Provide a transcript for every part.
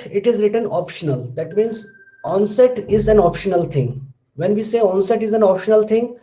it is written optional. That means onset is an optional thing. When we say onset is an optional thing,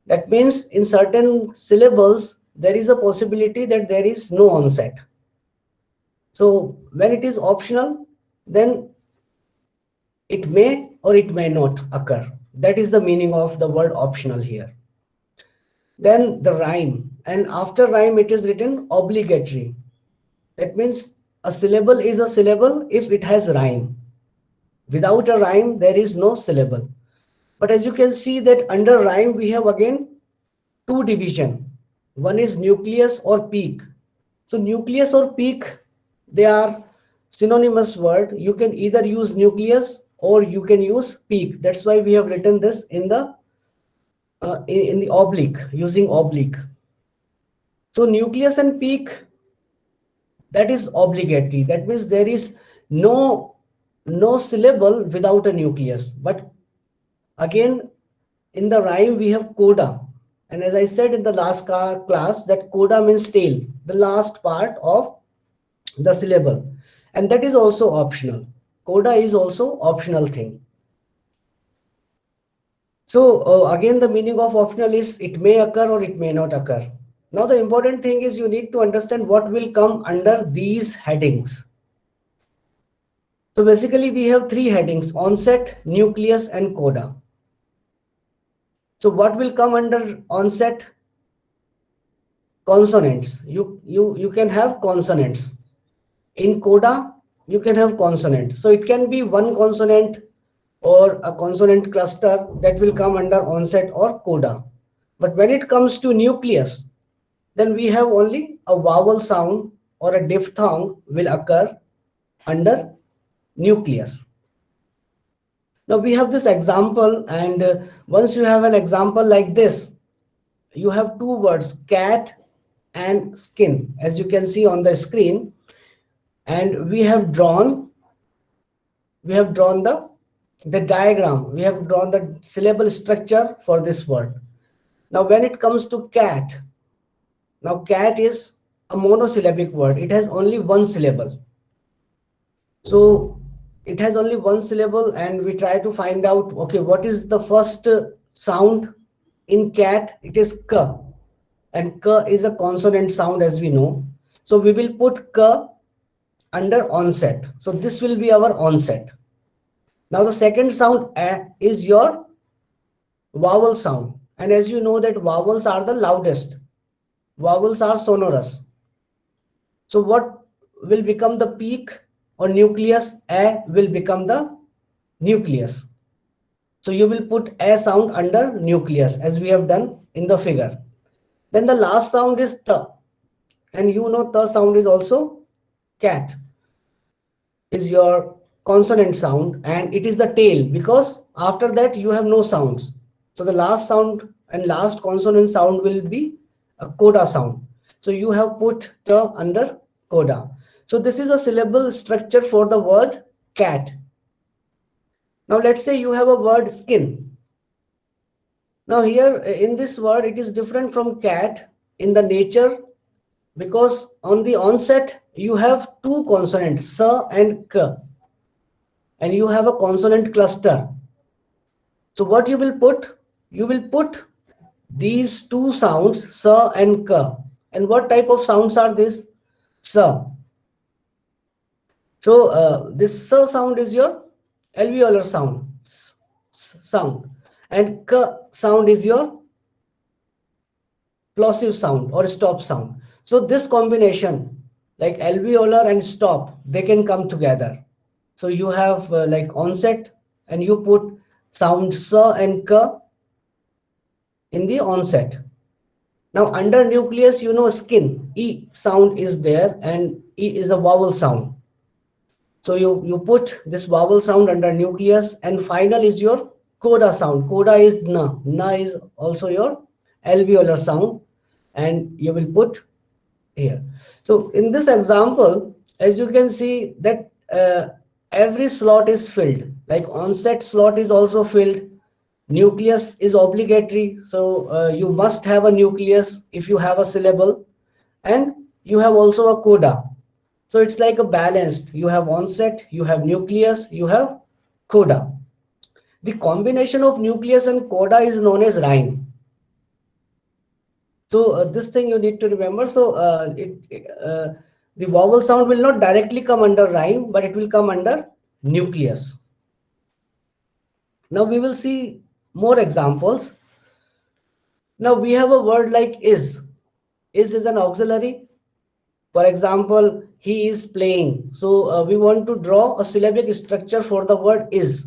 that means in certain syllables there is a possibility that there is no onset. So when it is optional, then it may or it may not occur. That is the meaning of the word optional here. Then the rhyme, and after rhyme it is written obligatory. That means a syllable is a syllable if it has rhyme. Without a rhyme, there is no syllable. But as you can see that under rhyme, we have again two division. One is nucleus or peak. So nucleus or peak, they are synonymous word. You can either use nucleus or you can use peak. That's why we have written this in the in the oblique, using oblique. So nucleus and peak, that is obligatory. That means there is no syllable without a nucleus. But again, in the rhyme we have coda, and as I said in the last class, that coda means tail, the last part of the syllable, and that is also optional. Coda is also optional thing. So again, the meaning of optional is it may occur or it may not occur. Now the important thing is you need to understand what will come under these headings. So basically we have three headings: onset, nucleus, and coda. So what will come under onset? Consonants. You can have consonants. In coda, you can have consonants. So it can be one consonant or a consonant cluster that will come under onset or coda. But when it comes to nucleus, then we have only a vowel sound or a diphthong will occur under nucleus. Now we have this example, and once you have an example like this, you have two words, cat and skin, as you can see on the screen, and we have drawn the diagram, we have drawn the syllable structure for this word. Now when it comes to cat, now cat is a monosyllabic word. It has only one syllable. So it has only one syllable, and we try to find out, okay, what is the first sound in cat? It is k, and k is a consonant sound, as we know. So we will put k under onset. So this will be our onset. Now the second sound a is your vowel sound, and as you know that vowels are the loudest. Vowels are sonorous. So what will become the peak or nucleus? A will become the nucleus. So you will put a sound under nucleus, as we have done in the figure. Then the last sound is th, and you know the sound is also cat, is your consonant sound, and it is the tail, because after that you have no sounds. So the last sound and last consonant sound will be a coda sound. So you have put t under coda. So this is a syllable structure for the word cat. Now let's say you have a word skin. Now here in this word, it is different from cat in the nature, because on the onset you have two consonants, s and k, and you have a consonant cluster. So what you will put? You will put these two sounds, s and k. And what type of sounds are these? S. So this s sound is your alveolar sound, sound, and k sound is your plosive sound or stop sound. So this combination, like alveolar and stop, they can come together. So you have like onset, and you put sound s and k in the onset. Now under nucleus, you know skin, e sound is there, and e is a vowel sound. So you put this vowel sound under nucleus, and final is your coda sound. Coda is na. Na is also your alveolar sound, and you will put here. So in this example, as you can see that every slot is filled. Like onset slot is also filled. Nucleus is obligatory, so you must have a nucleus if you have a syllable, and you have also a coda. So it's like a balanced. You have onset, you have nucleus, you have coda. The combination of nucleus and coda is known as rhyme. So this thing you need to remember. So the vowel sound will not directly come under rhyme, but it will come under nucleus. Now we will see more examples. Now we have a word like is. Is an auxiliary. For example, he is playing. So we want to draw a syllabic structure for the word is.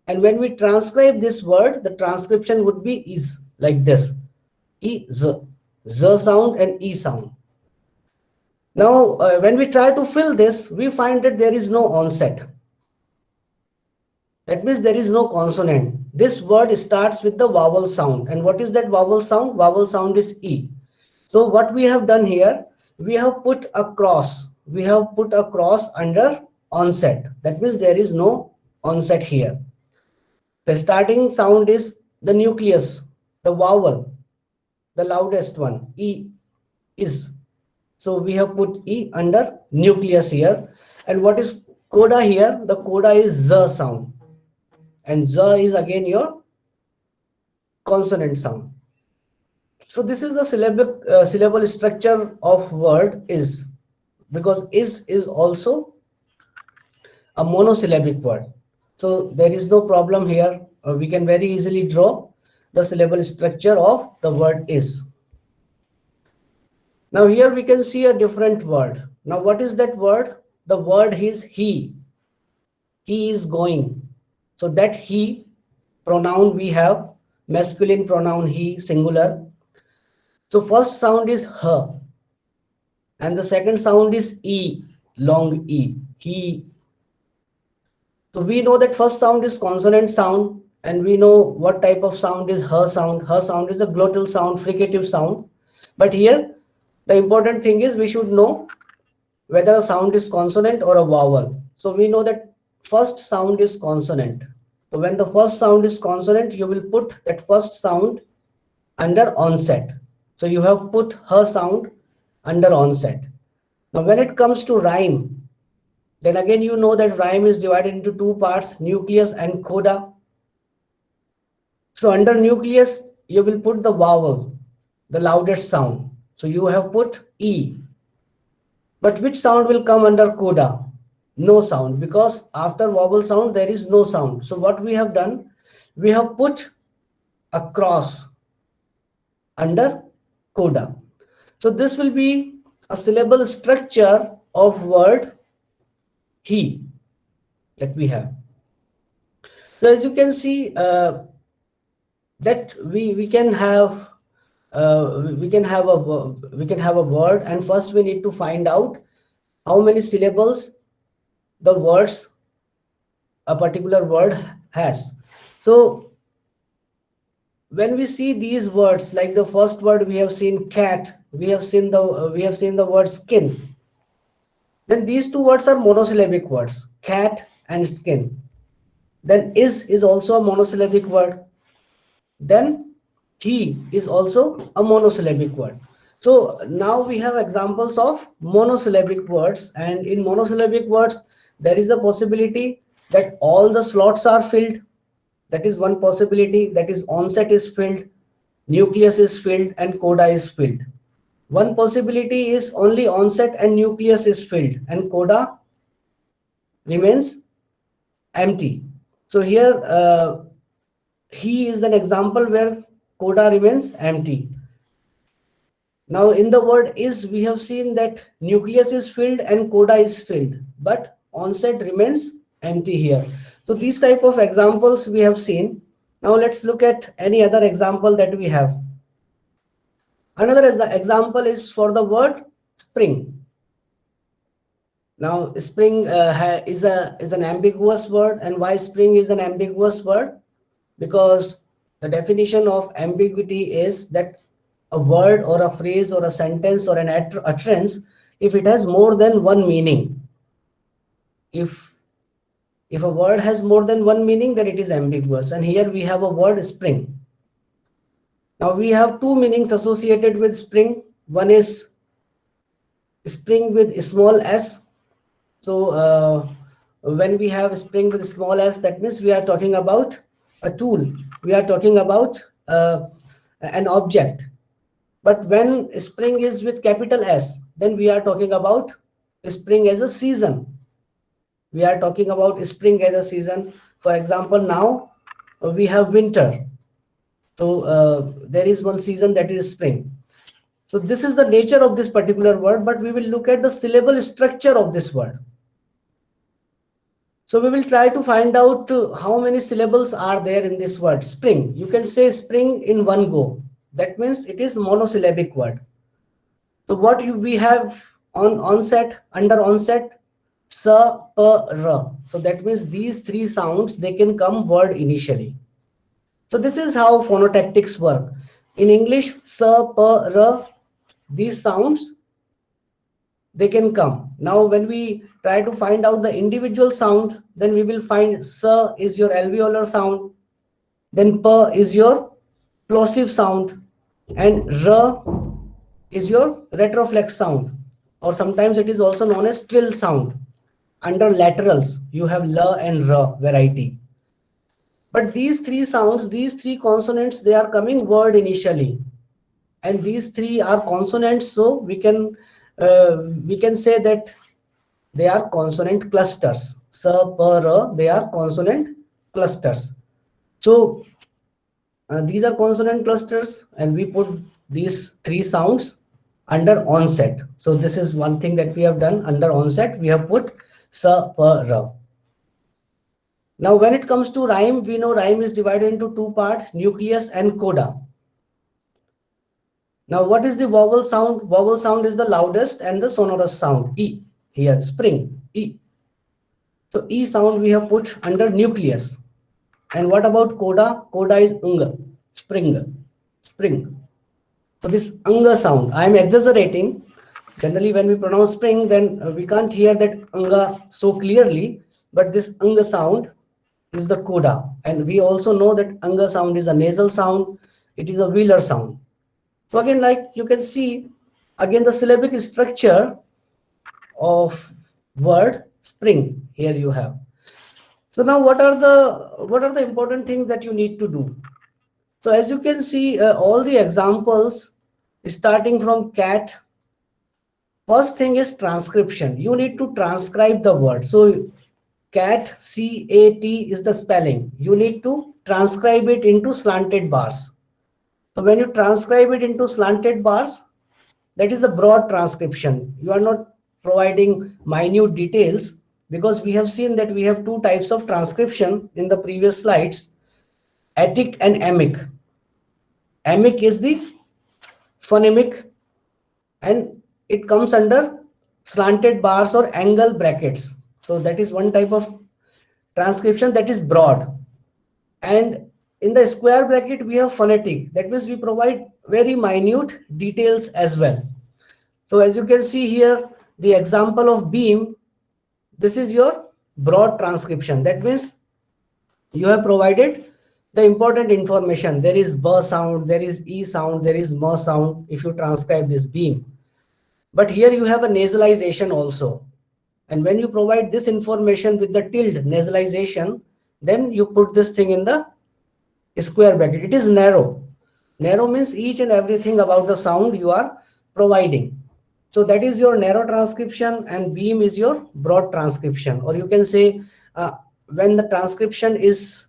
And when we transcribe this word, the transcription would be is like this. Is, z sound and e sound. Now, when we try to fill this, we find that there is no onset. That means there is no consonant. This word starts with the vowel sound. And what is that vowel sound? Vowel sound is E. So what we have done here, we have put a cross. We have put a cross under onset. That means there is no onset here. The starting sound is the nucleus, the vowel, the loudest one, E is. So we have put E under nucleus here. And what is coda here? The coda is Z sound. And Z is again your consonant sound. So this is the syllable structure of word is, because is also a monosyllabic word. So there is no problem here. We can very easily draw the syllable structure of the word is. Now here we can see a different word. Now what is that word? The word is he. He is going. So that he pronoun we have, masculine pronoun he, singular. So first sound is her. And the second sound is E, long E, he. So we know that first sound is consonant sound, and we know what type of sound is her sound. Her sound is a glottal sound, fricative sound. But here, the important thing is we should know whether a sound is consonant or a vowel. So we know that first sound is consonant. So when the first sound is consonant, you will put that first sound under onset. So you have put her sound under onset. Now when it comes to rhyme, then again you know that rhyme is divided into two parts, nucleus and coda. So under nucleus, you will put the vowel, the loudest sound. So you have put E. But which sound will come under coda? No sound, because after vowel sound there is no sound. So what we have done, we have put a cross under coda. So this will be a syllable structure of word he that we have. So as you can see, that we can have a word, and first we need to find out how many syllables the words a particular word has. So when we see these words, like the first word we have seen cat, we have seen the word skin. Then these two words are monosyllabic words, cat and skin. Then is also a monosyllabic word. Then he is also a monosyllabic word. So now we have examples of monosyllabic words, and in monosyllabic words there is a possibility that all the slots are filled. That is one possibility. That is, onset is filled, nucleus is filled, and coda is filled. One possibility is only onset and nucleus is filled and coda remains empty. So here he is an example where coda remains empty. Now in the word is, we have seen that nucleus is filled and coda is filled, but onset remains empty here. So these type of examples we have seen. Now let's look at any other example that we have. Another example is for the word spring. Now spring is an ambiguous word. And why spring is an ambiguous word? Because the definition of ambiguity is that a word or a phrase or a sentence or an utterance, if it has more than one meaning, if a word has more than one meaning, then it is ambiguous. And here we have a word spring. Now we have two meanings associated with spring. One is spring with small s, So when we have spring with small s, that means we are talking about a tool. We are talking about an object. But when spring is with capital S, then we are talking about spring as a season. We are talking about spring as a season. For example, now we have winter. So there is one season, that is spring. So this is the nature of this particular word, but we will look at the syllable structure of this word. So we will try to find out how many syllables are there in this word spring. You can say spring in one go. That means it is monosyllabic word. So what we have on onset, under onset, sa, pa, ra. So that means these three sounds, they can come word initially. So this is how phonotactics work. In English, sa, pa, ra, these sounds, they can come. Now when we try to find out the individual sound, then we will find sa is your alveolar sound, then pa is your plosive sound, and ra is your retroflex sound, or sometimes it is also known as trill sound. Under laterals, you have la and ra variety. But these three sounds, these three consonants, they are coming word initially, and these three are consonants. So we can say that they are consonant clusters. Sa, pa, ra, they are consonant clusters. So these are consonant clusters, and we put these three sounds under onset. So this is one thing that we have done. Under onset, we have put sa, pa, ra. Now when it comes to rhyme, we know rhyme is divided into two parts, nucleus and coda. Now what is the vowel sound? Vowel sound is the loudest and the sonorous sound. E, here spring, E. So E sound we have put under nucleus. And what about coda? Coda is unga, spring, spring. So this anga sound, I am exaggerating. Generally, when we pronounce spring, then we can't hear that anga so clearly. But this anga sound is the coda, and we also know that anga sound is a nasal sound. It is a velar sound. So again, like you can see, again the syllabic structure of word spring here you have. So now what are the important things that you need to do? So as you can see, all the examples starting from cat, first thing is transcription. You need to transcribe the word. So cat, C-A-T is the spelling. You need to transcribe it into slanted bars. So when you transcribe it into slanted bars, that is the broad transcription. You are not providing minute details, because we have seen that we have two types of transcription in the previous slides, attic and emic. Emic is the phonemic, and it comes under slanted bars or angle brackets. So that is one type of transcription that is broad. And in the square bracket, we have phonetic. That means we provide very minute details as well. So as you can see here, the example of beam, this is your broad transcription. That means you have provided the important information. There is b sound, there is e sound, there is m sound if you transcribe this beam. But here you have a nasalization also. And when you provide this information with the tilde nasalization, then you put this thing in the square bracket. It is narrow. Narrow means each and everything about the sound you are providing. So that is your narrow transcription, and beam is your broad transcription. Or you can say when the transcription is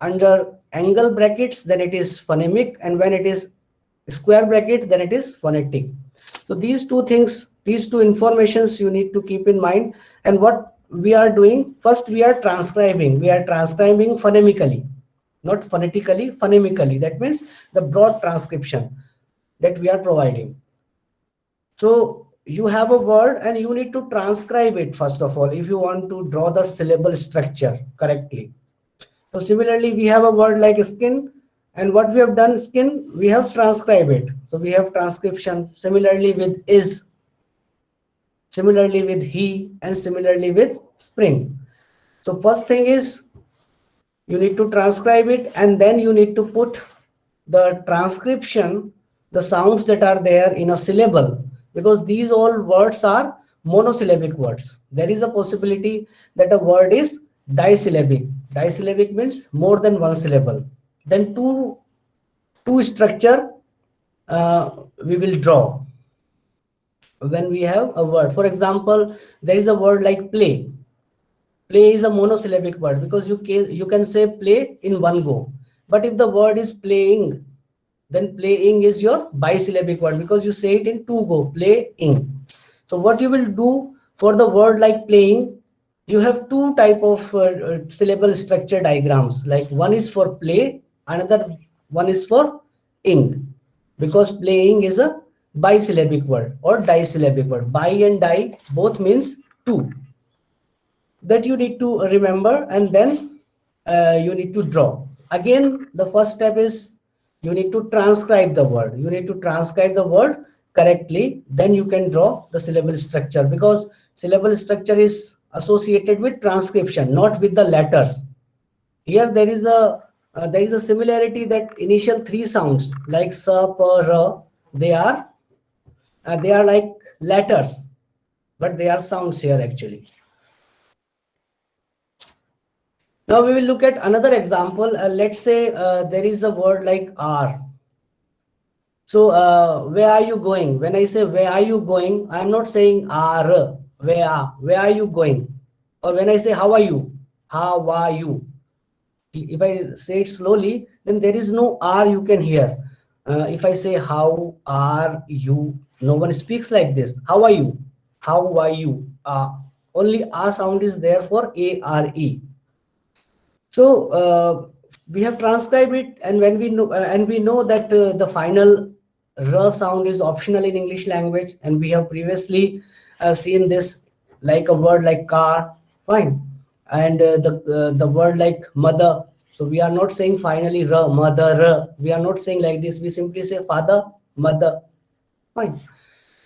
under angle brackets, then it is phonemic, and when it is square bracket, then it is phonetic. So these two things, these two informations you need to keep in mind. And what we are doing, first we are transcribing. We are transcribing phonemically, not phonetically, phonemically. That means the broad transcription that we are providing. So you have a word and you need to transcribe it first of all if you want to draw the syllable structure correctly. So similarly, we have a word like skin, and what we have done, skin, we have transcribed it. So we have transcription. Similarly with is, similarly with he, and similarly with spring. So first thing is you need to transcribe it, and then you need to put the transcription, the sounds that are there in a syllable, because these all words are monosyllabic words. There is a possibility that a word is disyllabic. Disyllabic means more than one syllable. Then two structure we will draw when we have a word. For example, there is a word like play. Play is a monosyllabic word because you can say play in one go. But if the word is playing, then playing is your bisyllabic word because you say it in two go, playing. So what you will do for the word like playing, you have two type of syllable structure diagrams. Like one is for play, another one is for ing, because playing is a bisyllabic word or disyllabic word. Bi and di both means two. That you need to remember, and then you need to draw. Again, the first step is you need to transcribe the word. You need to transcribe the word correctly, then you can draw the syllable structure, because syllable structure is associated with transcription, not with the letters. Here there is a similarity that initial three sounds like sa, pa, ra, they are like letters, but they are sounds here actually. Now we will look at another example. Let's say there is a word like are. So where are you going? When I say where are you going, I am not saying are. Where are you going? Or when I say how are you? How are you? If I say it slowly, then there is no R you can hear. If I say how are you, no one speaks like this. How are you? How are you? Only R sound is there for A-R-E. So we have transcribed it, and when we know that the final R sound is optional in English language, and we have previously seen this, like a word like car, fine, and the word like mother. So we are not saying finally R, mother, R. We are not saying like this. We simply say father, mother, fine.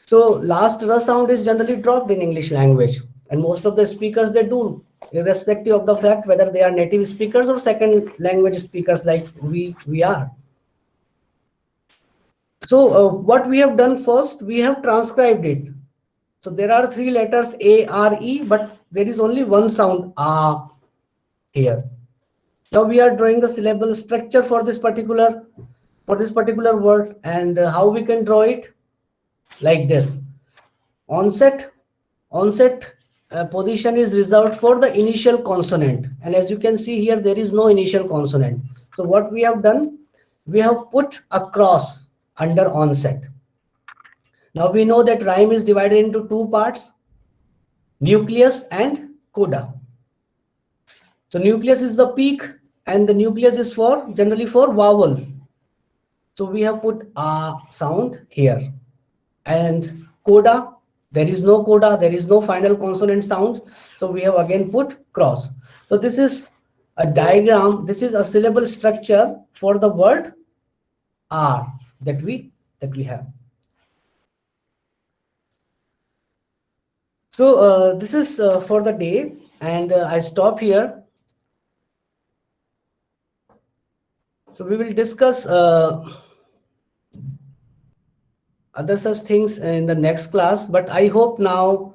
So last R sound is generally dropped in English language, and most of the speakers they do, irrespective of the fact whether they are native speakers or second language speakers like we are. So what we have done first, we have transcribed it. So there are three letters A, R, E, but there is only one sound here. Now we are drawing the syllable structure for this particular word, and how we can draw it like this. Onset position is reserved for the initial consonant, and as you can see here, there is no initial consonant. So what we have done, we have put a cross under onset. Now we know that rhyme is divided into two parts, nucleus and coda. So nucleus is the peak, and the nucleus is for generally for vowel. So we have put a sound here, and coda, there is no coda, there is no final consonant sounds, so we have again put cross. So this is a diagram, this is a syllable structure for the word are that we have. So this is for the day, and I stop here. So we will discuss other such things in the next class, but I hope now